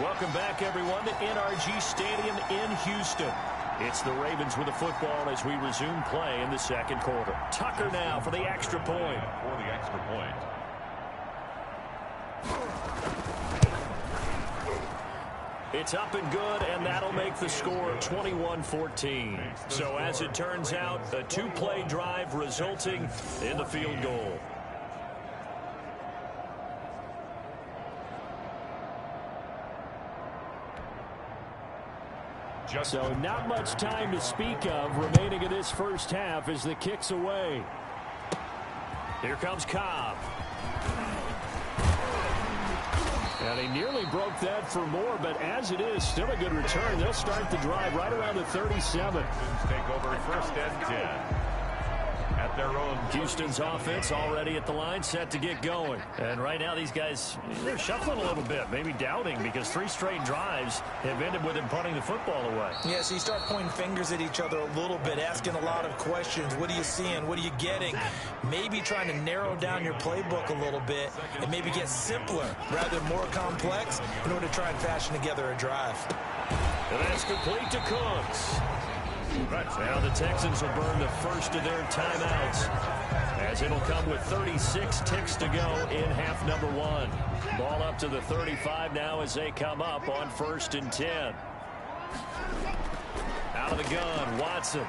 Welcome back, everyone, to NRG Stadium in Houston. It's the Ravens with the football as we resume play in the second quarter. Tucker now for the extra point. It's up and good, and that'll make the score 21-14. So as it turns out, a two-play drive resulting in the field goal. So not much time to speak of remaining in this first half as the kick's away. Here comes Cobb. And he nearly broke that for more, but as it is, still a good return. They'll start the drive right around the 37. Take over first and 10. At their own. Houston's offense already at the line, set to get going. And right now these guys, they're shuffling a little bit, maybe doubting, because 3 straight drives have ended with him punting the football away. Yeah, so you start pointing fingers at each other a little bit, asking a lot of questions. What are you seeing? What are you getting? Maybe trying to narrow down your playbook a little bit and maybe get simpler rather than more complex in order to try and fashion together a drive. And that's complete to Cooks. Now the Texans will burn the first of their timeouts as it'll come with 36 ticks to go in half number 1. Ball up to the 35 now as they come up on 1st and 10. Out of the gun, Watson.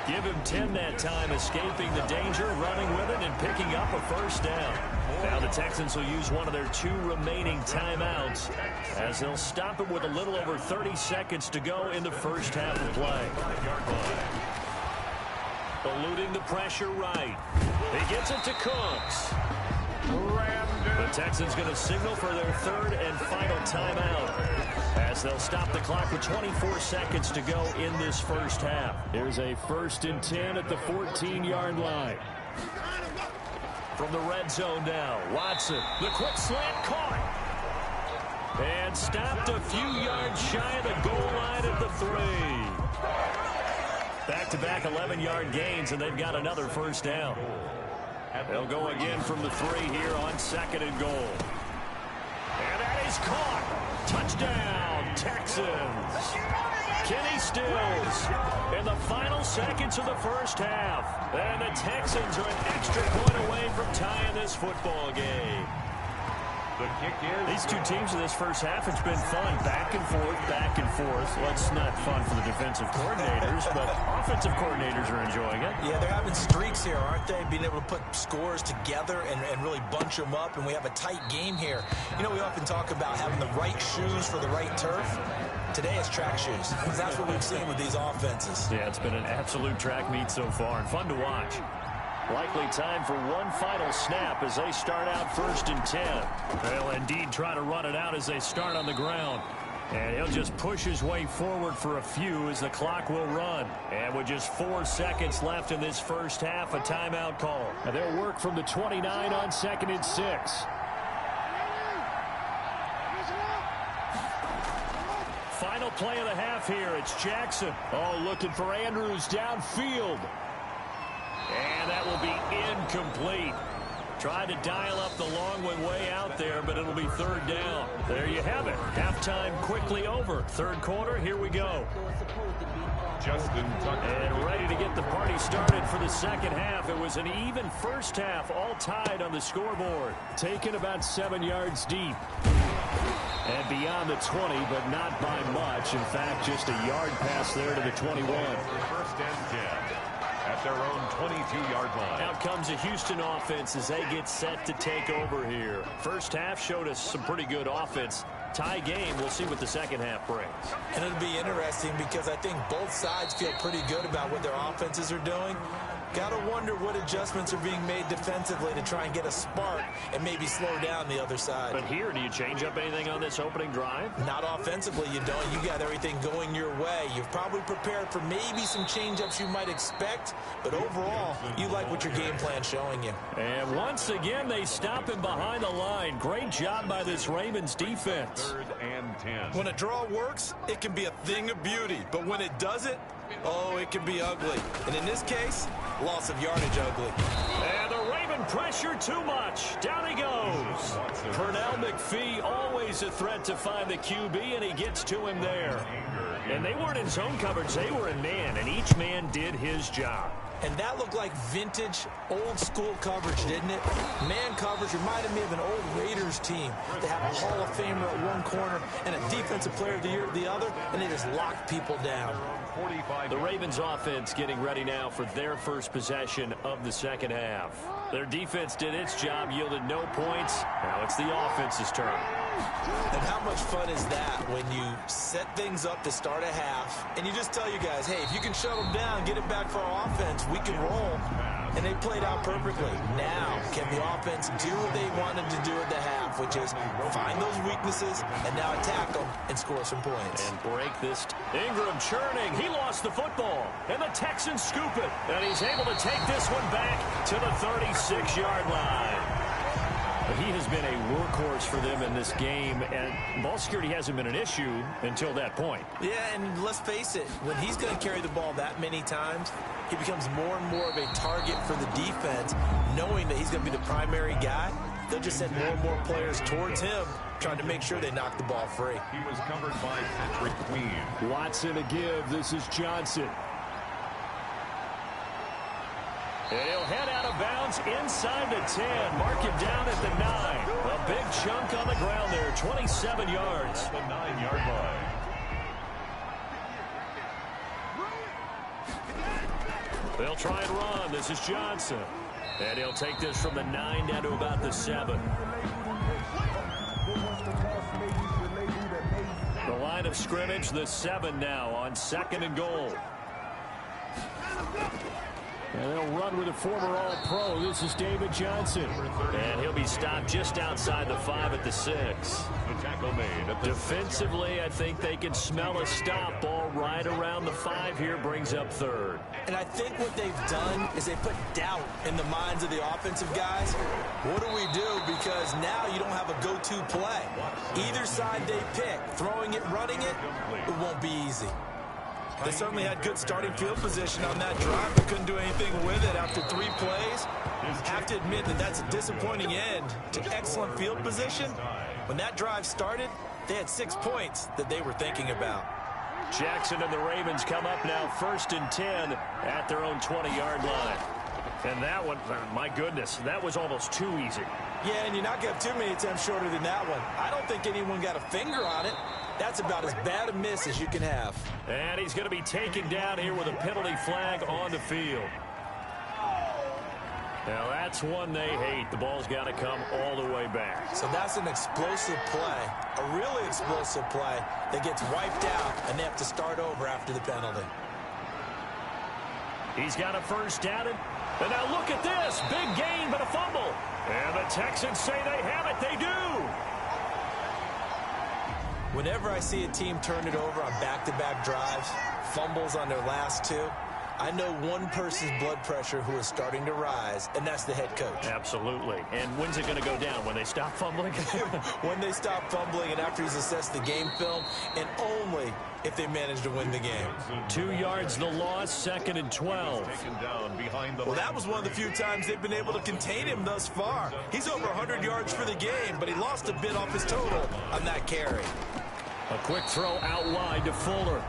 Give him 10 that time, escaping the danger, running with it, and picking up a first down. Now the Texans will use one of their 2 remaining timeouts as they'll stop it with a little over 30 seconds to go in the first half of play. Eluding the pressure right. He gets it to Cooks. The Texans going to signal for their 3rd and final timeout as they'll stop the clock with 24 seconds to go in this first half. Here's a 1st and 10 at the 14-yard line. From the red zone now, Watson, the quick slant caught. And stopped a few yards shy of the goal line at the 3. Back-to-back 11-yard gains, and they've got another first down. They'll go again from the 3 here on 2nd and goal. And that is caught. Touchdown, Texans. Kenny Stills in the final seconds of the first half. And the Texans are an extra point away from tying this football game. The kick is. These 2 teams in this first half, it's been fun. Back and forth, back and forth. Well, it's not fun for the defensive coordinators, but offensive coordinators are enjoying it. Yeah, they're having streaks here, aren't they? Being able to put scores together and really bunch them up, and we have a tight game here. You know, we often talk about having the right shoes for the right turf. Today it's track shoes. That's what we've seen with these offenses. Yeah, it's been an absolute track meet so far, and fun to watch. Likely time for one final snap as they start out 1st and 10. They'll indeed try to run it out as they start on the ground. And he'll just push his way forward for a few as the clock will run. And with just 4 seconds left in this first half, a timeout call. And they'll work from the 29 on 2nd and 6. Final play of the half here. It's Jackson. Oh, looking for Andrews downfield. And that will be incomplete. Tried to dial up the long way out there, but it'll be 3rd down. There you have it. Halftime quickly over. 3rd quarter, here we go. Justin Tucker. And ready to get the party started for the second half. It was an even first half, all tied on the scoreboard. Taken about 7 yards deep. And beyond the 20, but not by much. In fact, just a yard pass there to the 21. 1st and 10. At their own 22-yard line. Out comes a Houston offense as they get set to take over here. First half showed us some pretty good offense. Tie game. We'll see what the second half brings. And it'll be interesting because I think both sides feel pretty good about what their offenses are doing. Got to wonder what adjustments are being made defensively to try and get a spark and maybe slow down the other side. But here, do you change up anything on this opening drive? Not offensively, you don't. You got everything going your way. You've probably prepared for maybe some change-ups you might expect, but overall, you like what your game plan's showing you. And once again, they stop him behind the line. Great job by this Ravens defense. 3rd and 10. When a draw works, it can be a thing of beauty, but when it doesn't, oh, it can be ugly. And in this case, loss of yardage ugly. And the Ravens applying pressure too much. Down he goes. Pernell McPhee, always a threat to find the QB, and he gets to him there. And they weren't in zone coverage. They were in man, and each man did his job. And that looked like vintage, old-school coverage, didn't it? Man coverage reminded me of an old Raiders team. They had a Hall of Famer at one corner and a Defensive Player of the Year at the other, and they just locked people down. The Ravens offense getting ready now for their first possession of the second half. Their defense did its job, yielded no points. Now it's the offense's turn. And how much fun is that when you set things up to start a half and you just tell you guys, hey, if you can shut them down, get it back for our offense, we can roll. And they played out perfectly. Now, can the offense do what they wanted to do at the half, which is find those weaknesses and now attack them and score some points. And break this. Ingram churning. He lost the football. And the Texans scoop it. And he's able to take this one back to the 36-yard line. He has been a workhorse for them in this game, and ball security hasn't been an issue until that point. Yeah, and let's face it, when he's going to carry the ball that many times, he becomes more and more of a target for the defense, knowing that he's going to be the primary guy. They'll just send more and more players towards him, trying to make sure they knock the ball free. He was covered by Patrick Queen. Watson to give. This is Johnson. And he'll head out of bounds inside the 10. Mark him down at the 9. A big chunk on the ground there, 27 yards. The 9-yard line. They'll try and run. This is Johnson. And he'll take this from the 9 down to about the 7. The line of scrimmage, the 7 now on 2nd and goal. And they'll run with a former All-Pro. This is David Johnson. And he'll be stopped just outside the 5 at the 6. The tackle made at the Defensively, I think they can smell a stop. Ball right around the 5 here, brings up 3rd. And I think what they've done is they put doubt in the minds of the offensive guys. What do we do? Because now you don't have a go-to play. Either side they pick, throwing it, running it, it won't be easy. They certainly had good starting field position on that drive, but couldn't do anything with it after 3 plays. Have to admit that that's a disappointing end to excellent field position. When that drive started, they had 6 points that they were thinking about. Jackson and the Ravens come up now 1st and 10 at their own 20-yard line. And that one, my goodness, that was almost too easy. Yeah, and you're not going to have too many attempts shorter than that one. I don't think anyone got a finger on it. That's about as bad a miss as you can have. And he's going to be taken down here with a penalty flag on the field. Now, that's one they hate. The ball's got to come all the way back. So that's an explosive play, a really explosive play that gets wiped out, and they have to start over after the penalty. He's got a first down. And now look at this. Big gain, but a fumble. And the Texans say they have it. They do. Whenever I see a team turn it over on back-to-back drives, fumbles on their last 2, I know one person's blood pressure who is starting to rise, and that's the head coach. Absolutely. And when's it going to go down? When they stop fumbling? When they stop fumbling and after he's assessed the game film, and only if they manage to win the game. 2 yards the loss, 2nd and 12. Well, that was one of the few times they've been able to contain him thus far. He's over 100 yards for the game, but he lost a bit off his total on that carry. A quick throw out wide to Fuller.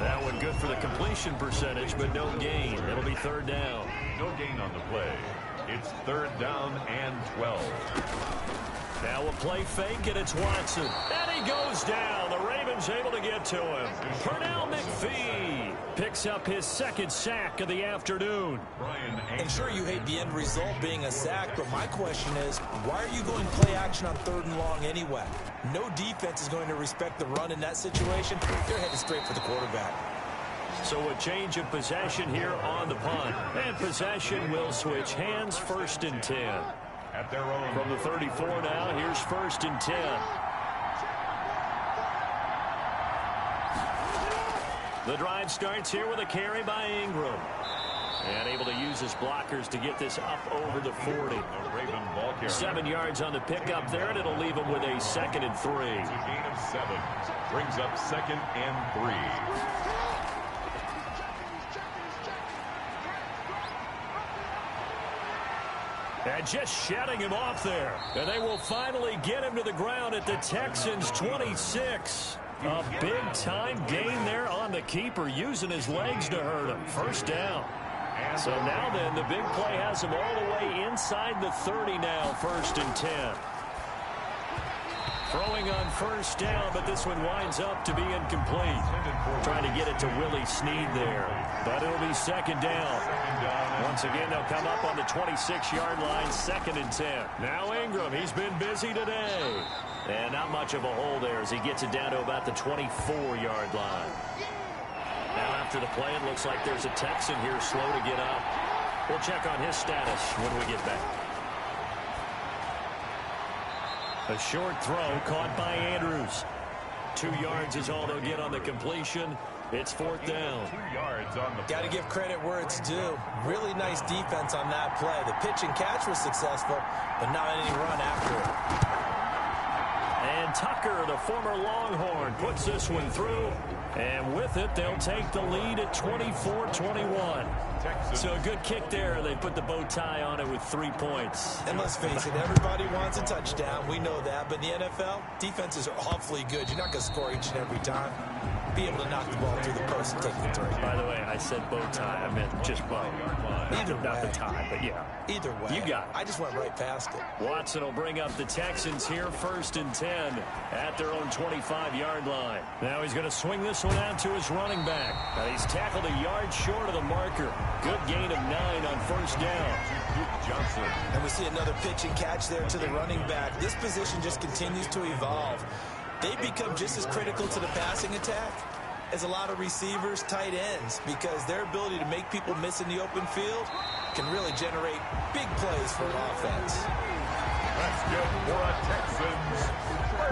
That one good for the completion percentage, but no gain. It'll be 3rd down. No gain on the play. It's 3rd down and 12. Now a play fake, and it's Watson. And he goes down. The Ravens able to get to him. Pernell McPhee picks up his 2nd sack of the afternoon. And sure, you hate the end result being a sack, but my question is, why are you going play action on 3rd and long anyway? No defense is going to respect the run in that situation. They're headed straight for the quarterback. So a change of possession here on the punt. And possession will switch hands, 1st and 10. At their own. From the 34 now, here's 1st and 10. The drive starts here with a carry by Ingram. And able to use his blockers to get this up over the 40. 7 yards on the pickup there, and it'll leave him with a 2nd and 3. It's a gain of 7. Brings up 2nd and 3. And just shedding him off there. And they will finally get him to the ground at the Texans' 26. A big-time gain there on the keeper, using his legs to hurt him. First down. So now then, the big play has him all the way inside the 30 now, 1st and 10. Throwing on first down, but this one winds up to be incomplete. Trying to get it to Willie Snead there, but it'll be 2nd down. Once again, they'll come up on the 26-yard line, 2nd and 10. Now Ingram, he's been busy today. And not much of a hole there as he gets it down to about the 24-yard line. Now after the play, it looks like there's a Texan here slow to get up. We'll check on his status when we get back. A short throw caught by Andrews. 2 yards is all they'll get on the completion. It's 4th down. 2 yards on the play. Got to give credit where it's due. Really nice defense on that play. The pitch and catch was successful, but not any run after it. And Tucker, the former Longhorn, puts this one through. And with it, they'll take the lead at 24-21. So a good kick there. They put the bow tie on it with 3 points. And let's face it, everybody wants a touchdown. We know that. But in the NFL, defenses are awfully good. You're not going to score each and every time. Be able to knock the ball through the post and take the 3. By the way, I said bow tie. I meant just bow. Either way. Not the tie, but yeah. Either way. You got it. I just went right past it. Watson will bring up the Texans here, 1st and 10 at their own 25-yard line. Now he's going to swing this one out to his running back. Now he's tackled a yard short of the marker. Good gain of 9 on 1st down. Johnson. And we see another pitch and catch there to the running back. This position just continues to evolve. They become just as critical to the passing attack as a lot of receivers, tight ends, because their ability to make people miss in the open field can really generate big plays for an offense. That's good for a Texans.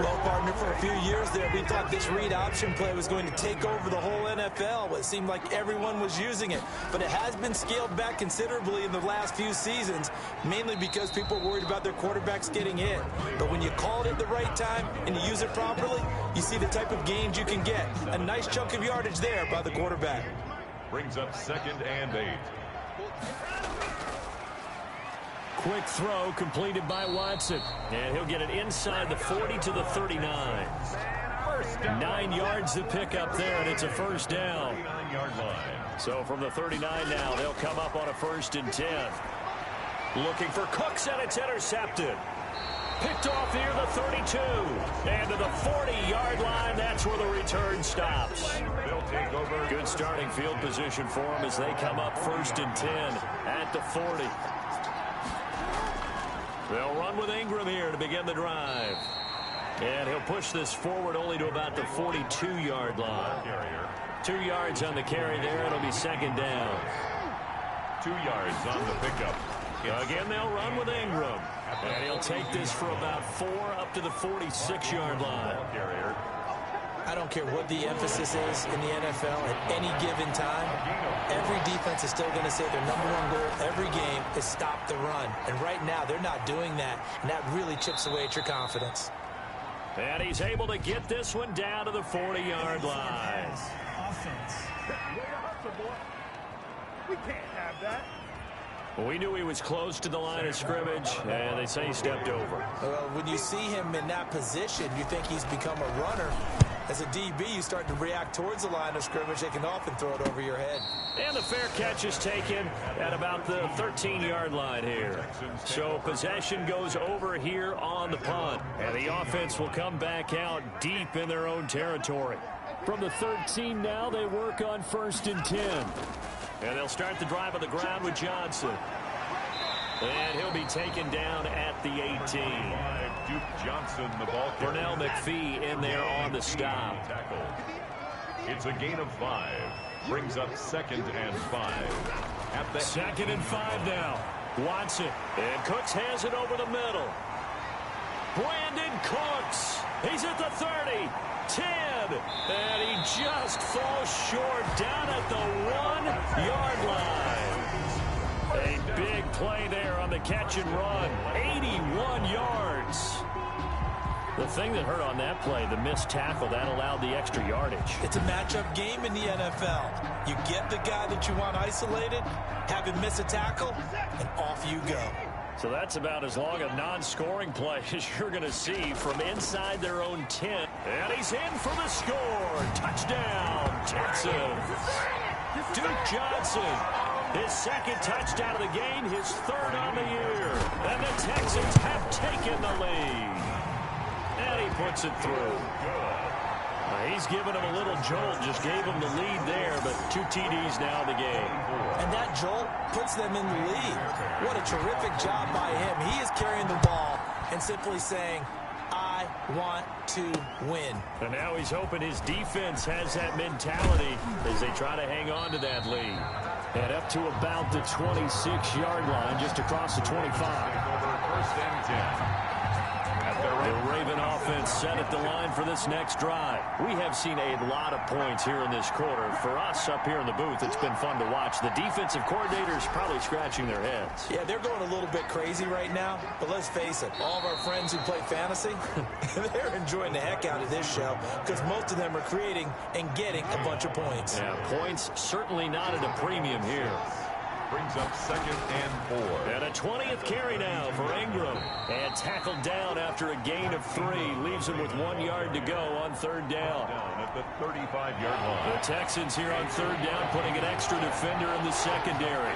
Well, partner, for a few years there, we thought this read option play was going to take over the whole NFL. It seemed like everyone was using it. But it has been scaled back considerably in the last few seasons, mainly because people are worried about their quarterbacks getting hit. But when you call it at the right time and you use it properly, you see the type of gains you can get. A nice chunk of yardage there by the quarterback. Brings up 2nd and 8. Quick throw completed by Watson. And he'll get it inside the 40 to the 39. 9 yards to pick up there, and it's a 1st down. 39-yard line. So from the 39 now, they'll come up on a 1st and 10. Looking for Cooks, and it's intercepted. Picked off near the 32. And to the 40-yard line, that's where the return stops. They'll take over. Good starting field position for them as they come up 1st and 10 at the 40. They'll run with Ingram here to begin the drive. And he'll push this forward only to about the 42-yard line. 2 yards on the carry there. It'll be 2nd down. 2 yards on the pickup. Again, they'll run with Ingram. And he'll take this for about 4 up to the 46-yard line. I don't care what the emphasis is in the NFL at any given time. Every defense is still going to say their #1 goal every game is stop the run. And right now, they're not doing that. And that really chips away at your confidence. And he's able to get this one down to the 40-yard line. We can't have that. We knew he was close to the line of scrimmage, and they say he stepped over. Well, when you see him in that position, you think he's become a runner. As a DB, you start to react towards the line of scrimmage. They can often throw it over your head. And the fair catch is taken at about the 13-yard line here. So possession goes over here on the punt. And the offense will come back out deep in their own territory. From the 13 now, they work on 1st and 10. And they'll start the drive on the ground with Johnson. And he'll be taken down at the 18. Duke Johnson, the ball carrier. Burnell McPhee in there on the stop. Tackle. It's a gain of 5. Brings up 2nd and 5. At the 2nd and 5 now. Watson. And Cooks has it over the middle. Brandon Cooks. He's at the 30. 10. And he just falls short down at the 1-yard line. A big play there on the catch and run. 81 yards. The thing that hurt on that play, the missed tackle, that allowed the extra yardage. It's a matchup game in the NFL. You get the guy that you want isolated, have him miss a tackle, and off you go. So that's about as long a non-scoring play as you're going to see from inside their own 10. And he's in for the score. Touchdown, Texans. Duke Johnson, his second touchdown of the game, his third on the year. And the Texans have taken the lead. And he puts it through. He's given him a little jolt, just gave him the lead there, but 2 TDs now in the game. And that jolt puts them in the lead. What a terrific job by him. He is carrying the ball and simply saying, I want to win. And now he's hoping his defense has that mentality as they try to hang on to that lead. And up to about the 26-yard line, just across the 25. First and 10. The Raven offense set at the line for this next drive. We have seen a lot of points here in this quarter. For us up here in the booth, it's been fun to watch. The defensive coordinators probably scratching their heads. Yeah, they're going a little bit crazy right now. But let's face it, all of our friends who play fantasy, they're enjoying the heck out of this show because most of them are creating and getting a bunch of points. Yeah, points certainly not at a premium here. Brings up 2nd and 4. And a 20th carry now for Ingram. And tackled down after a gain of 3. Leaves him with 1 yard to go on 3rd down. Down at the 35-yard line. The Texans here on 3rd down, putting an extra defender in the secondary.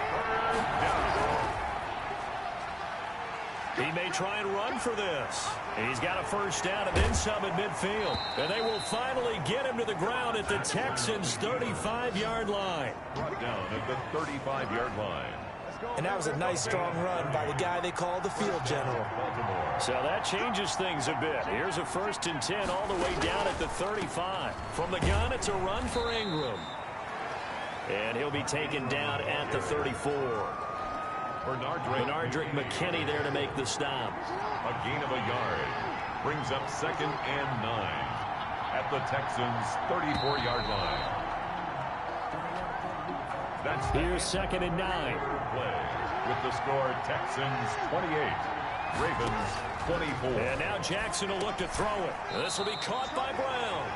He may try and run for this. He's got a 1st down and then some at midfield. And they will finally get him to the ground at the Texans' 35-yard line. Brought down at the 35-yard line. And that was a nice, strong run by the guy they call the field general. So that changes things a bit. Here's a 1st and 10 all the way down at the 35. From the gun, it's a run for Ingram. And he'll be taken down at the 34. Bernardrick McKinney there to make the stop. A gain of a yard. Brings up 2nd and 9 at the Texans' 34-yard line. That's here's 2nd and 9. Play with the score Texans 28, Ravens 24. And now Jackson will look to throw it. This will be caught by Brown.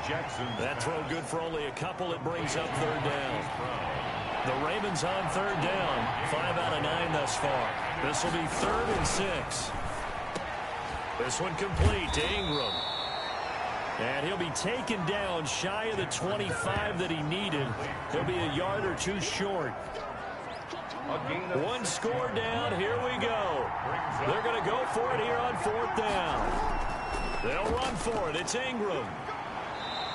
Jackson. That throw good for only a couple. It brings up 3rd down. The Ravens on 3rd down. 5 out of 9 thus far. This will be 3rd and 6. This one complete to Ingram. And he'll be taken down shy of the 25 that he needed. He'll be a yard or 2 short. One score down. Here we go. They're going to go for it here on 4th down. They'll run for it. It's Ingram.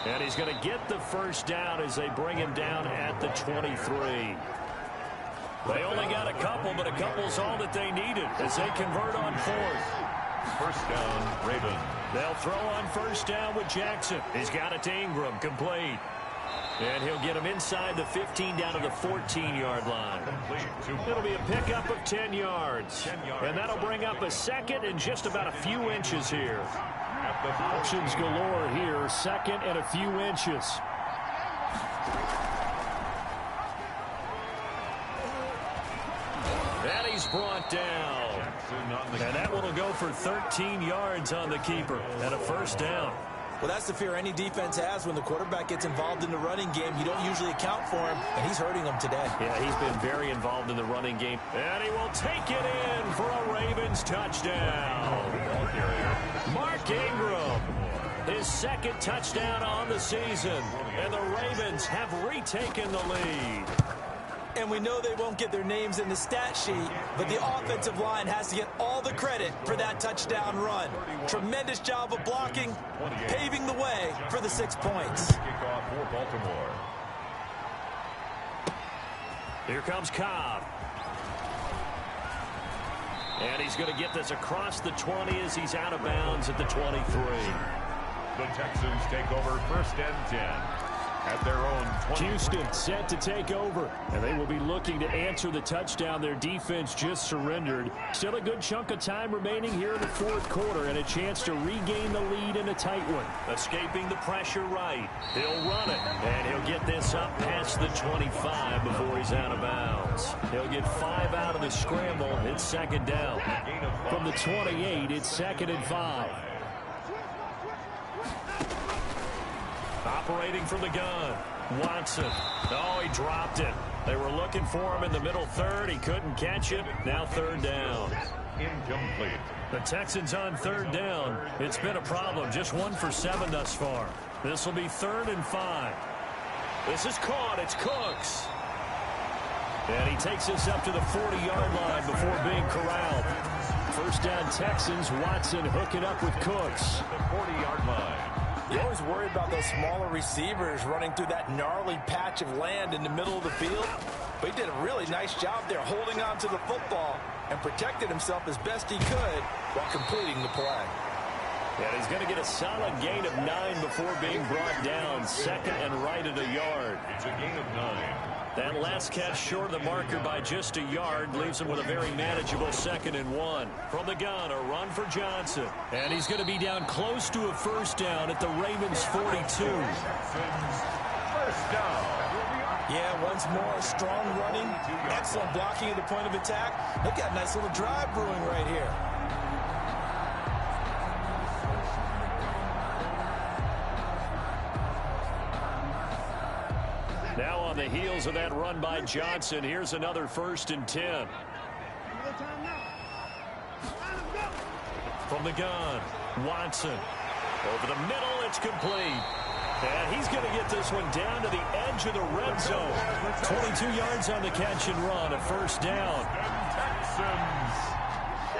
And he's going to get the 1st down as they bring him down at the 23. They only got a couple, but a couple's all that they needed as they convert on 4th. 1st down, Ravens. They'll throw on 1st down with Jackson. He's got it to Ingram, complete. And he'll get him inside the 15 down to the 14-yard line. It'll be a pickup of 10 yards. And that'll bring up a 2nd and just about a few inches here. Options galore here. 2nd and a few inches. And he's brought down. And that one will go for 13 yards on the keeper and a 1st down. Well, that's the fear any defense has when the quarterback gets involved in the running game. You don't usually account for him, and he's hurting them today. Yeah, he's been very involved in the running game. And he will take it in for a Ravens touchdown. Mark Ingram, his 2nd touchdown on the season. And the Ravens have retaken the lead. And we know they won't get their names in the stat sheet, but the offensive line has to get all the credit for that touchdown run. Tremendous job of blocking, paving the way for the 6 points. Kickoff for Baltimore. Here comes Cobb. And he's going to get this across the 20 as he's out of bounds at the 23. The Texans take over 1st and 10. At their own 20. Houston set to take over, and they will be looking to answer the touchdown their defense just surrendered. Still a good chunk of time remaining here in the 4th quarter and a chance to regain the lead in a tight one. Escaping the pressure right. He'll run it, and he'll get this up past the 25 before he's out of bounds. He'll get 5 out of the scramble. It's 2nd down. From the 28, it's 2nd and 5. Operating from the gun. Watson. Oh, he dropped it. They were looking for him in the middle third. He couldn't catch it. Now third down. Incomplete. The Texans on third down. It's been a problem. Just 1 for 7 thus far. This will be 3rd and 5. This is caught. It's Cooks. And he takes us up to the 40-yard line before being corralled. First down Texans. Watson hooking up with Cooks. The 40-yard line. You always worry about those smaller receivers running through that gnarly patch of land in the middle of the field. But he did a really nice job there holding on to the football and protected himself as best he could while completing the play. And he's going to get a solid gain of 9 before being brought down. 2nd and right at a yard. It's a gain of 9. That last catch short of the marker by just a yard leaves him with a very manageable 2nd and 1. From the gun, a run for Johnson. And he's going to be down close to a first down at the Ravens' 42. First down. Yeah, once more, strong running, excellent blocking at the point of attack. They've got a nice little drive brewing right here. Now on the heels of that run by Johnson, here's another 1st and 10. From the gun, Watson. Over the middle, it's complete. And he's going to get this one down to the edge of the red zone. 22 yards on the catch and run, a first down. Texans.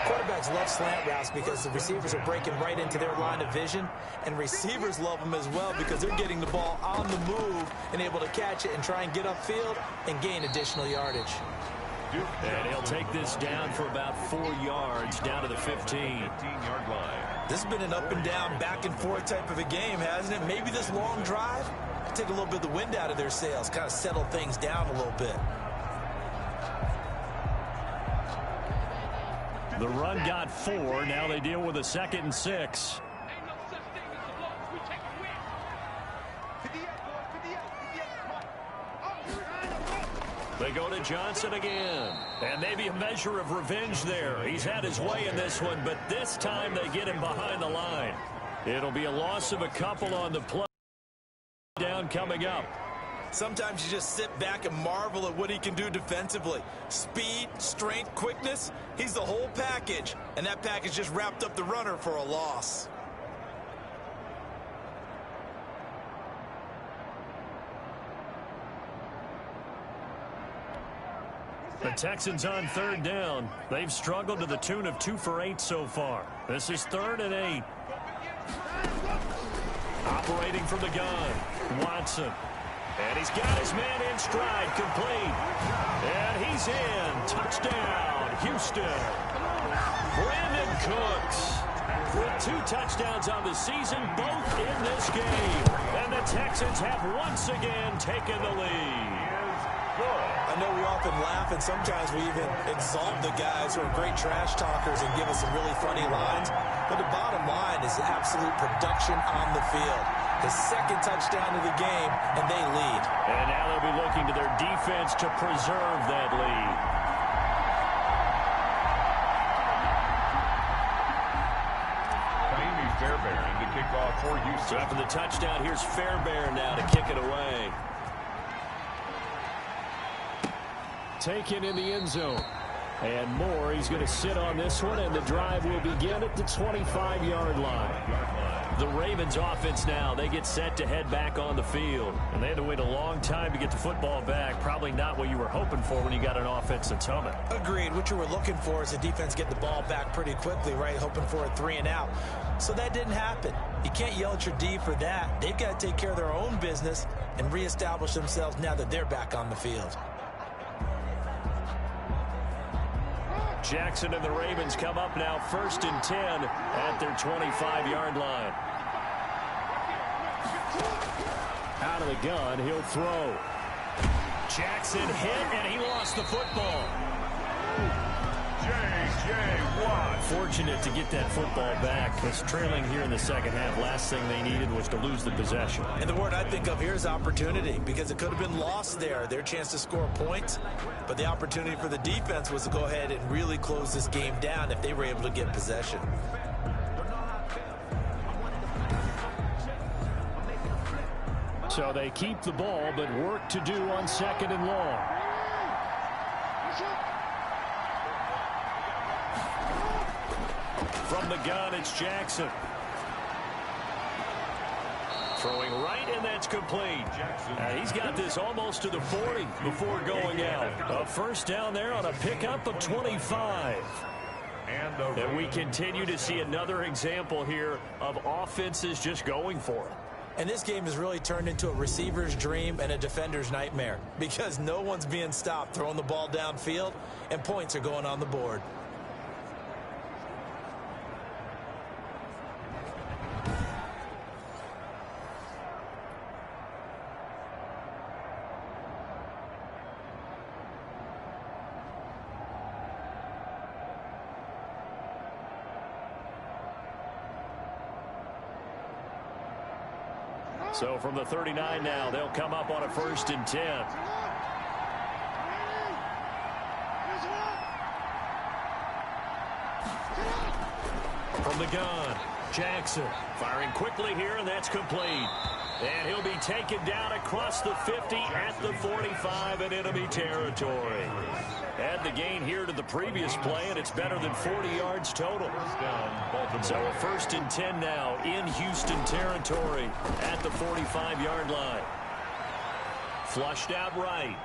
Quarterbacks love slant routes because the receivers are breaking right into their line of vision, and receivers love them as well because they're getting the ball on the move and able to catch it and try and get upfield and gain additional yardage. And he'll take this down for about 4 yards down to the 15-yard line. This has been an up and down, back and forth type of a game, hasn't it? Maybe this long drive could take a little bit of the wind out of their sails, kind of settle things down a little bit. The run got 4. Now they deal with a 2nd and 6. They go to Johnson again. And maybe a measure of revenge there. He's had his way in this one, but this time they get him behind the line. It'll be a loss of a couple on the play. Down coming up. Sometimes you just sit back and marvel at what he can do defensively. Speed, strength, quickness, he's the whole package. And that package just wrapped up the runner for a loss. The Texans on third down. They've struggled to the tune of 2 for 8 so far. This is 3rd and 8. Operating from the gun, Watson. And he's got his man in stride, complete. And he's in. Touchdown, Houston. Brandon Cooks with 2 touchdowns on the season, both in this game. And the Texans have once again taken the lead. I know we often laugh, and sometimes we even exalt the guys who are great trash talkers and give us some really funny lines. But the bottom line is absolute production on the field. His 2nd touchdown of the game, and they lead. And now they'll be looking to their defense to preserve that lead. Fairbairn to kick off for Houston. So after the touchdown, here's Fairbairn now to kick it away. Taken in the end zone. And Moore, he's going to sit on this one, and the drive will begin at the 25-yard line. The Ravens offense now, they get set to head back on the field. And they had to wait a long time to get the football back. Probably not what you were hoping for when you got an offense that's humming. Agreed. What you were looking for is the defense get the ball back pretty quickly, right? Hoping for a 3 and out. So that didn't happen. You can't yell at your D for that. They've got to take care of their own business and reestablish themselves now that they're back on the field. Jackson and the Ravens come up now 1st and 10 at their 25-yard line. Out of the gun, he'll throw. Jackson hit, and he lost the football. J.J. Watt. Fortunate to get that football back. Was trailing here in the second half. Last thing they needed was to lose the possession. And the word I think of here is opportunity, because it could have been lost there. Their chance to score points, but the opportunity for the defense was to go ahead and really close this game down if they were able to get possession. So they keep the ball, but work to do on 2nd and long. From the gun, it's Jackson. Throwing right, and that's complete. He's got this almost to the 40 before going out. A first down there on a pickup of 25. And we continue to see another example here of offenses just going for it. And this game has really turned into a receiver's dream and a defender's nightmare because no one's being stopped throwing the ball downfield, and points are going on the board. So from the 39 now, they'll come up on a 1st and 10. From the gun, Jackson firing quickly here, and that's complete. And he'll be taken down across the 50 at the 45 in enemy territory. Add the gain here to the previous play, and it's better than 40 yards total. So a 1st and 10 now in Houston territory at the 45-yard line. Flushed out right.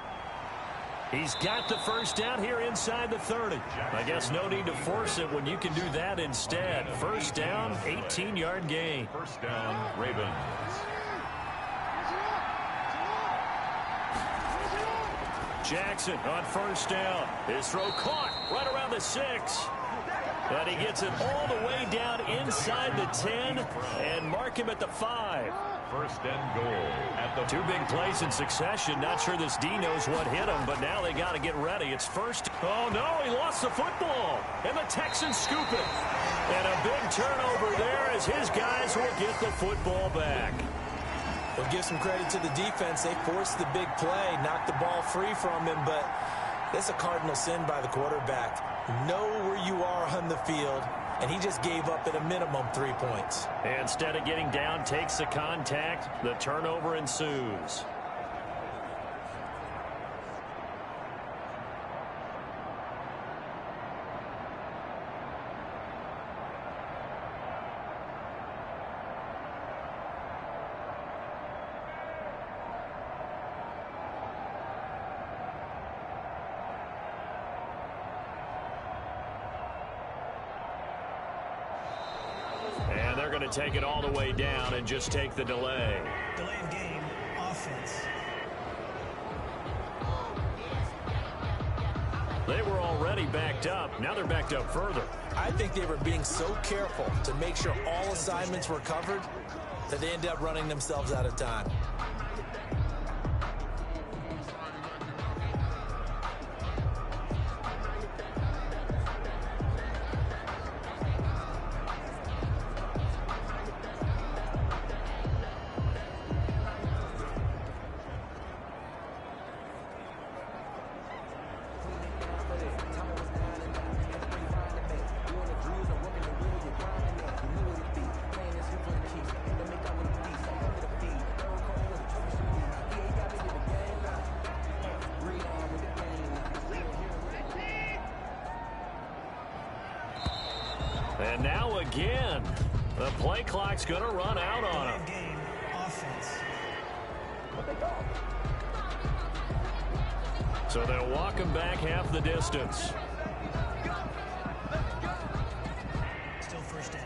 He's got the first down here inside the 30. I guess no need to force it when you can do that instead. First down, 18-yard gain. First down, Ravens. Jackson on first down. His throw caught right around the 6. And he gets it all the way down inside the 10 and mark him at the 5. First and goal at the 2 big plays in succession. Not sure this D knows what hit him, but now they got to get ready. It's first. Oh, no, he lost the football. And the Texans scoop it. And a big turnover there as his guys will get the football back. We'll give some credit to the defense. They forced the big play, knocked the ball free from him, but that's a cardinal sin by the quarterback. Know where you are on the field, and he just gave up at a minimum 3 points. Instead of getting down, takes the contact. The turnover ensues. And they're going to take it all the way down and just take the delay. Delay of game, offense. They were already backed up. Now they're backed up further. I think they were being so careful to make sure all assignments were covered that they ended up running themselves out of time. And now again, the play clock's going to run out on him. Game, offense. So they'll walk him back half the distance. Still first down.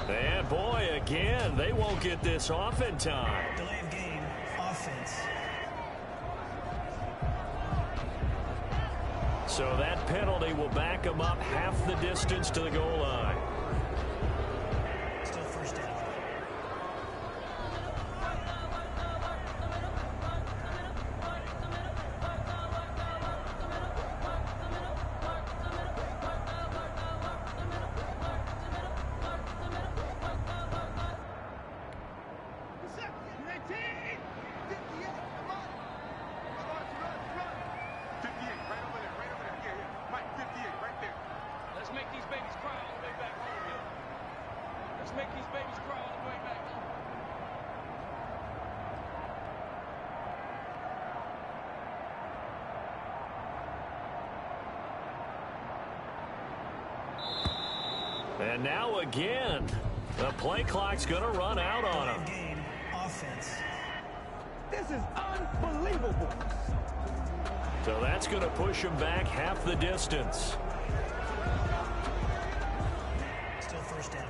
And boy, again, they won't get this off in time. Delay of game, offense. So that penalty will back them up half the distance to the goal line. Still first down. And now again, the play clock's going to run out on him. Game offense. This is unbelievable. So that's going to push him back half the distance. Still first down.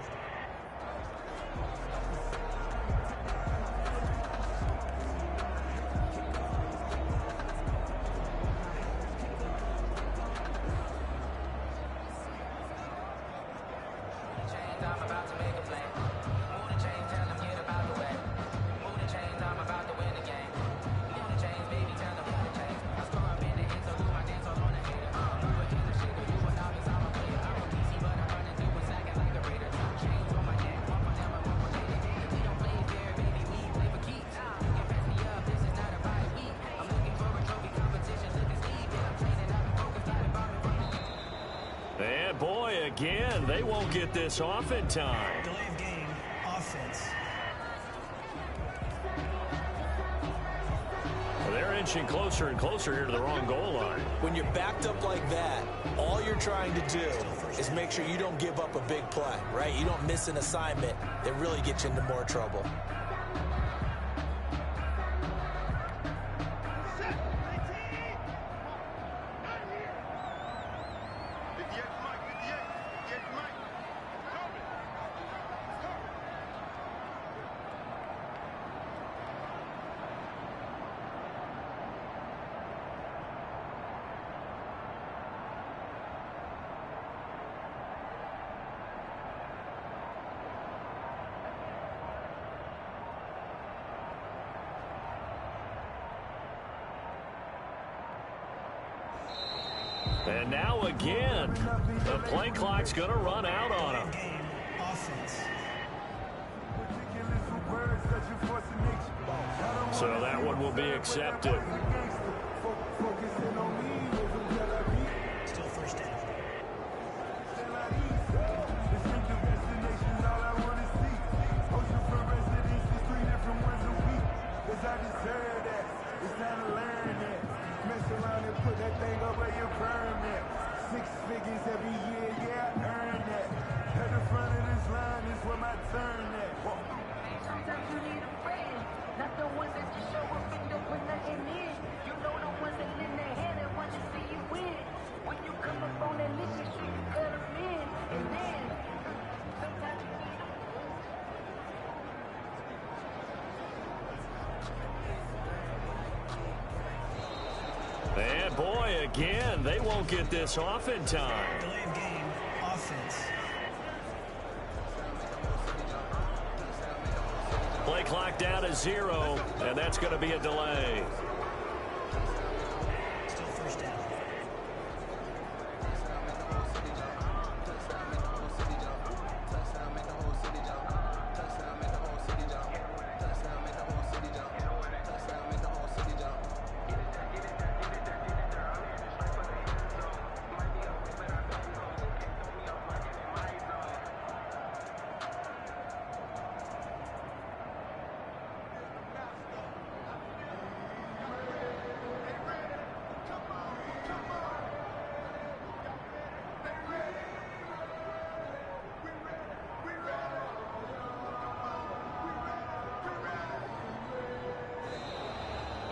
And boy, again, they won't get this off in time. Delay of game offense. Well, they're inching closer and closer here to the wrong goal line. When you're backed up like that, all you're trying to do is make sure you don't give up a big play, right? You don't miss an assignment that really gets you into more trouble. And now again, the play clock's going to run out on him. Game offense. So that one will be accepted. Still first down. Put that thing up where you burn that. 6 figures every year, yeah, I earn that. At the front of this line is where my turn at. Sometimes you need a friend, not the ones that just show up and don't put nothing in. You know the ones that lend their hand and want to see you win. When you come up on that list, you sure you cut them in. And then, sometimes you need a And boy, again, they won't get this off in time. Delay of game offense. Play clock down to 0, and that's going to be a delay. Still first down.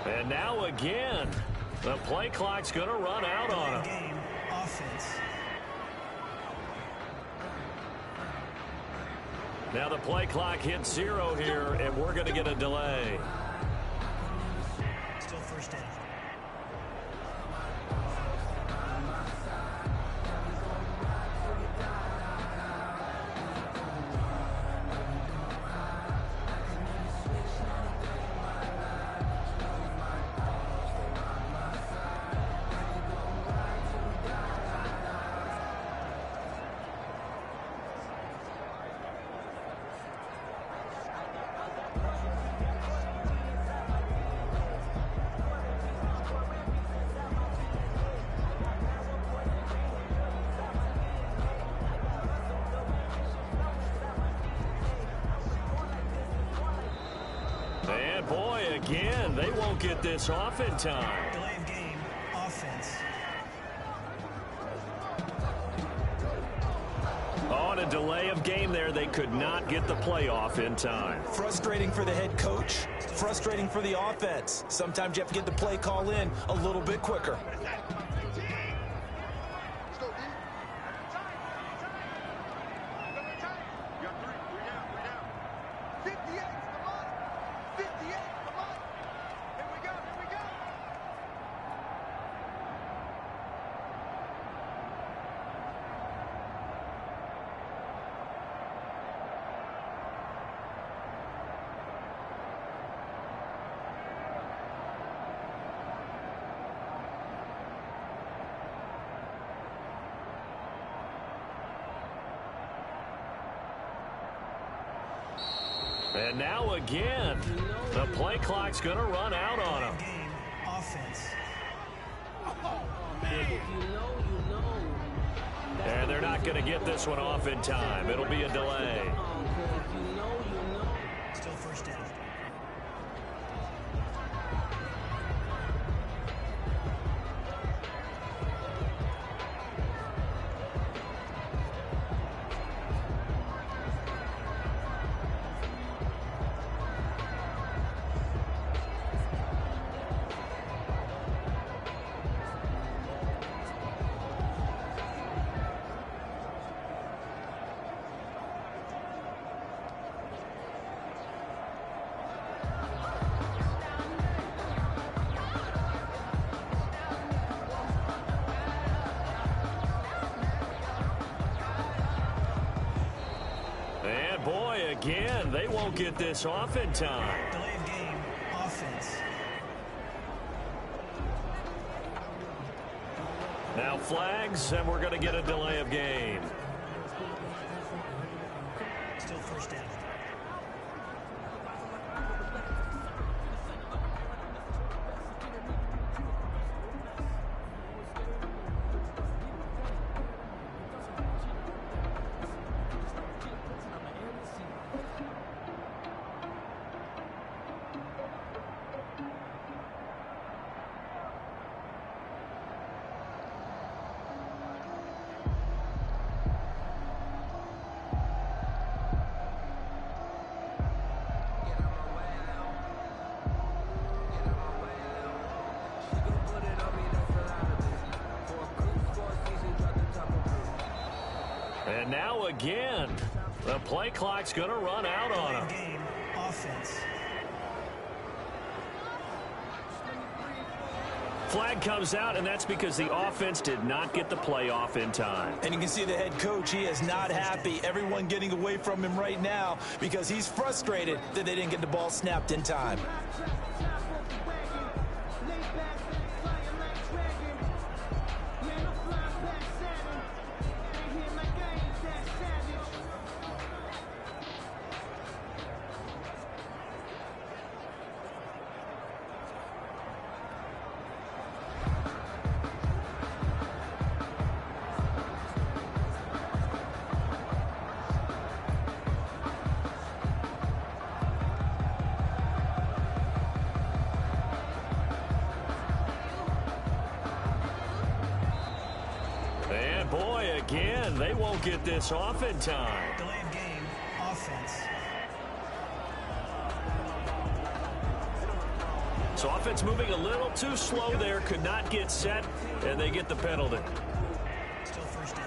And now again, the play clock's going to run out on him. Game offense. Now the play clock hits 0 here, and we're going to get a delay. Still first down. And boy, again, they won't get this off in time. Delay of game, offense. On a delay of game there, they could not get the playoff in time. Frustrating for the head coach, frustrating for the offense. Sometimes you have to get the play call in a little bit quicker. And now again, the play clock's going to run out on them. Game, offense. And they're not going to get this one off in time. It'll be a delay. Still first down. And boy, again, they won't get this off in time. Delay of game, offense. Now flags, and we're going to get a delay of game. Still first down. And now again, the play clock's going to run out on them. Game, offense. Flag comes out, and that's because the offense did not get the play off in time. And you can see the head coach, he is not happy. Everyone getting away from him right now because he's frustrated that they didn't get the ball snapped in time. And boy, again, they won't get this off in time. Delay of game, offense. So offense moving a little too slow there, could not get set, and they get the penalty. Still first down.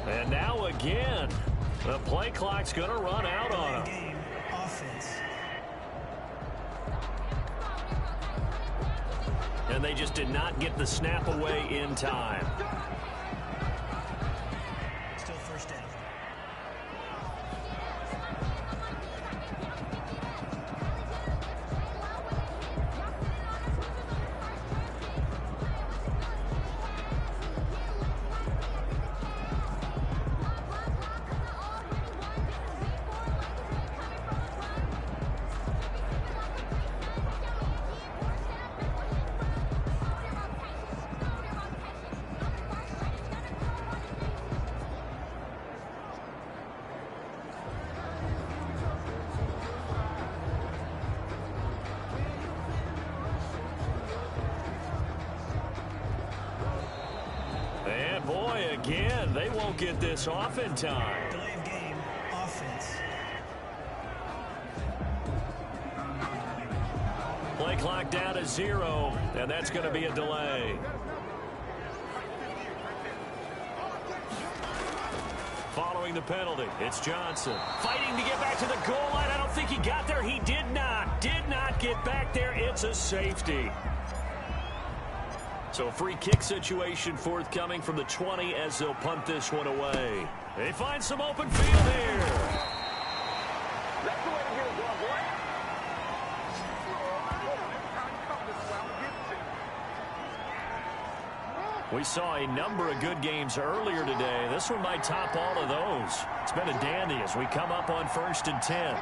And now again, the play clock's going to run out on them. Game, offense. And they just did not get the snap away in time. Still first down. And boy, again, they won't get this off in time. Delay of game. Offense. Play clock down to 0, and that's going to be a delay. Following the penalty, it's Johnson. Fighting to get back to the goal line. I don't think he got there. He did not. Did not get back there. It's a safety. So a free kick situation forthcoming from the 20 as they'll punt this one away. They find some open field here. That's the way to get it done, boy. We saw a number of good games earlier today. This one might top all of those. It's been a dandy as we come up on 1st and 10.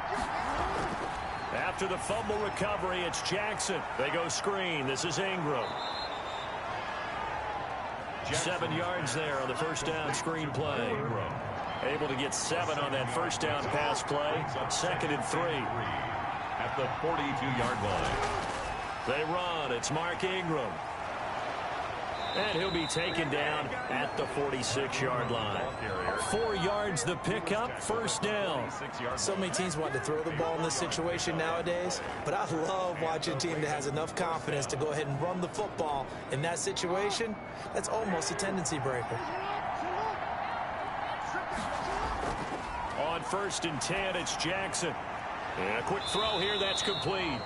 After the fumble recovery, it's Jackson. They go screen. This is Ingram. 7 yards there on the first down screen play. Able to get 7 on that first down pass play. 2nd and 3. At the 42-yard line. They run. It's Mark Ingram. And he'll be taken down at the 46-yard line. 4 yards the pickup, first down. So many teams want to throw the ball in this situation nowadays, but I love watching a team that has enough confidence to go ahead and run the football in that situation. That's almost a tendency breaker. On 1st and 10, it's Jackson. And a quick throw here, that's complete.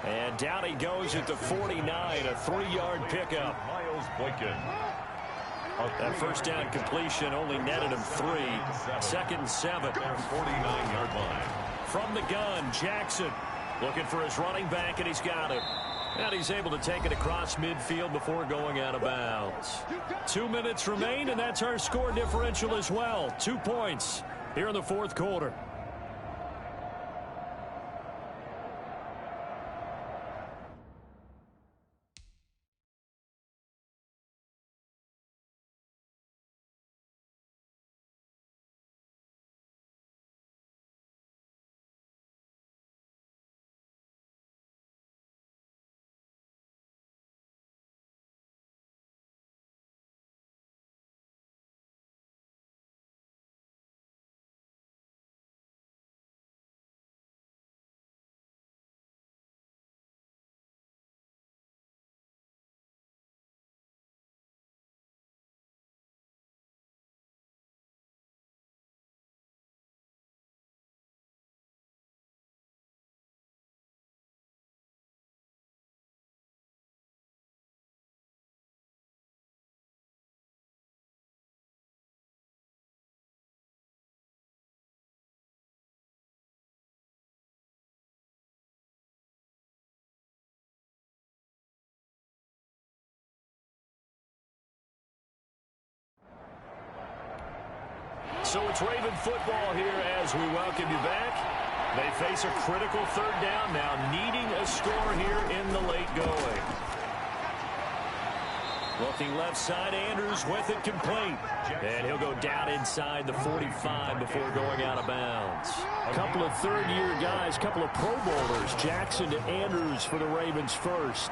And down he goes at the 49, a 3-yard pickup. Miles Boykin. That first down completion only netted him 3. 2nd and 7. Their 49-yard line. From the gun, Jackson looking for his running back, and he's got it. And he's able to take it across midfield before going out of bounds. 2 minutes remain, and that's our score differential as well. 2 points here in the 4th quarter. So it's Raven football here as we welcome you back. They face a critical 3rd down now, needing a score here in the late going. Looking left side, Andrews with it complete. And he'll go down inside the 45 before going out of bounds. A couple of 3rd-year guys, couple of Pro Bowlers, Jackson to Andrews for the Ravens first.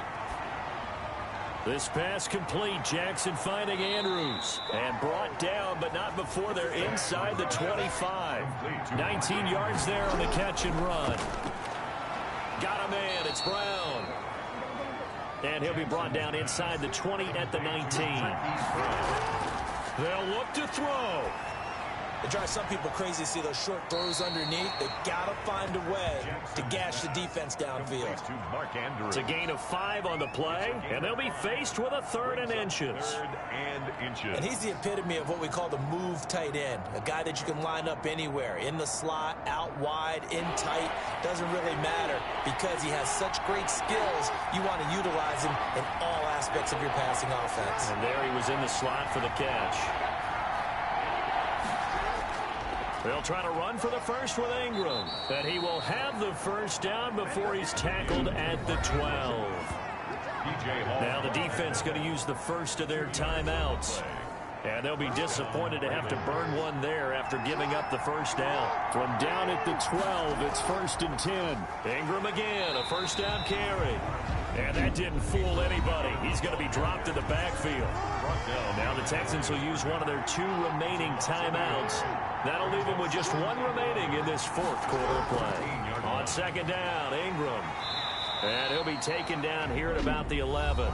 This pass complete. Jackson finding Andrews. And brought down, but not before they're inside the 25. 19 yards there on the catch and run. Got a man. It's Brown. And he'll be brought down inside the 20 at the 19. They'll look to throw. It drives some people crazy to see those short throws underneath. They got to find a way to gash the defense downfield. It's a gain of 5 on the play, and they'll be faced with a 3rd and inches. And he's the epitome of what we call the move tight end, a guy that you can line up anywhere, in the slot, out wide, in tight, doesn't really matter because he has such great skills. You want to utilize him in all aspects of your passing offense. And there he was in the slot for the catch. They'll try to run for the first with Ingram. And he will have the first down before he's tackled at the 12. Now the defense going to use the first of their timeouts. And they'll be disappointed to have to burn one there after giving up the first down. From down at the 12, it's 1st and 10. Ingram again, a first down carry. And that didn't fool anybody. He's going to be dropped in the backfield. Now the Texans will use one of their 2 remaining timeouts. That'll leave them with just 1 remaining in this 4th quarter play. On 2nd down, Ingram. And he'll be taken down here at about the 11.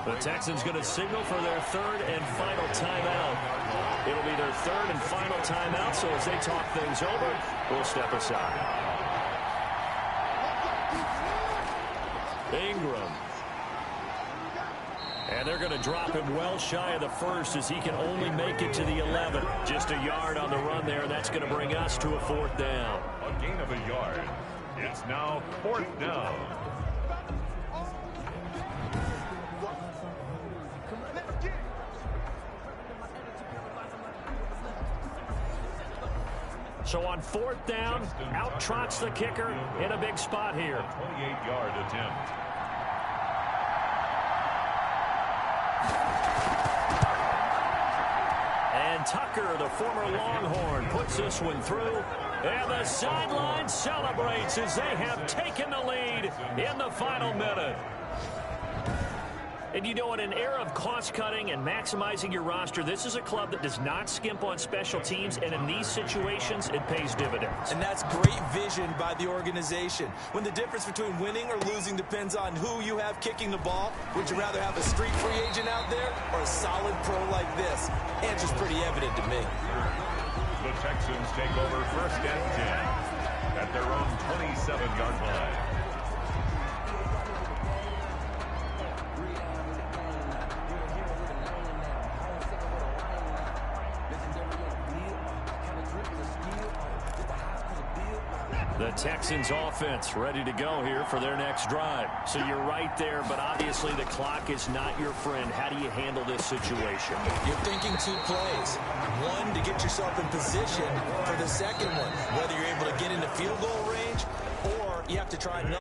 The Texans going to signal for their 3rd and final timeout. It'll be their 3rd and final timeout, so as they talk things over, we'll step aside. Ingram. And they're going to drop him well shy of the 1st as he can only make it to the 11. Just a yard on the run there, and that's going to bring us to a 4th down. A gain of a yard. It's now 4th down. So on 4th down, out trots the kicker in a big spot here. 28-yard attempt. And Tucker, the former Longhorn, puts this one through. And the sideline celebrates as they have taken the lead in the final minute. And you know, in an era of cost-cutting and maximizing your roster, this is a club that does not skimp on special teams, and in these situations, it pays dividends. And that's great vision by the organization. When the difference between winning or losing depends on who you have kicking the ball, would you rather have a street free agent out there or a solid pro like this? Answer's pretty evident to me. The Texans take over 1st and 10 at their own 27-yard line. The Texans offense ready to go here for their next drive. So you're right there, but obviously the clock is not your friend. How do you handle this situation? You're thinking 2 plays. One, to get yourself in position for the second one, whether you're able to get into field goal range or you have to try another.